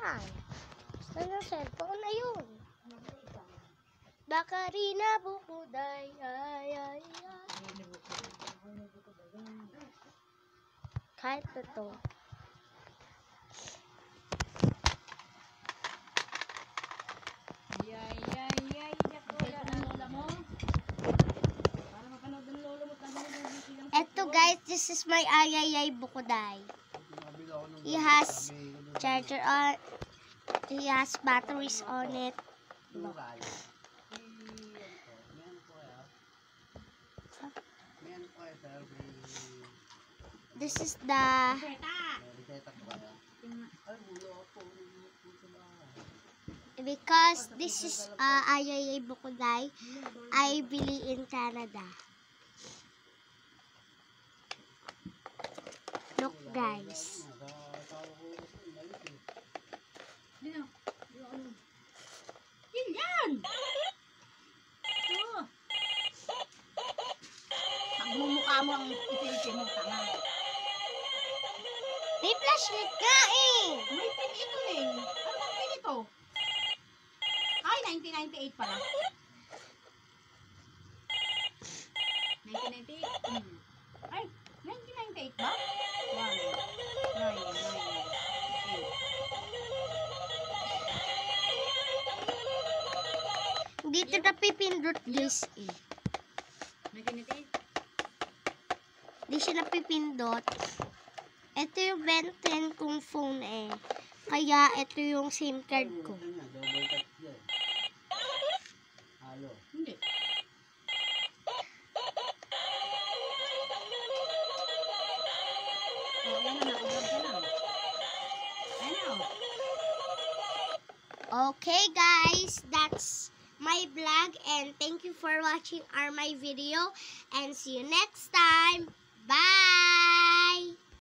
yan? Basta ng cellphone na yun. Bakarina Bukuday. Ay, ay, ay. Kahit ito. Eto guys, this is my Ayayay Bukuday. He has charger on. He has batteries on it. Look. This is the because this is Ayayay Bukuday. I bili in Canada. Look guys. Yan! Ito. Magmumukha mo ang itin-itin mo, tanga. May flashlight nga eh. May pin ito eh. Ano bang pin ito? Ay, 1998 pala. 1998? Ay, 1998 ba? 1, 9, 9, 8. Dito na pipindot guys eh. 1998? Di siya napipindot. Ito yung Ben 10 kong phone eh. Kaya ito yung SIM card ko. Hindi. Oh, yan na, nakablog ka lang. Ano? Okay guys, that's my vlog and thank you for watching my video and see you next time. Bye!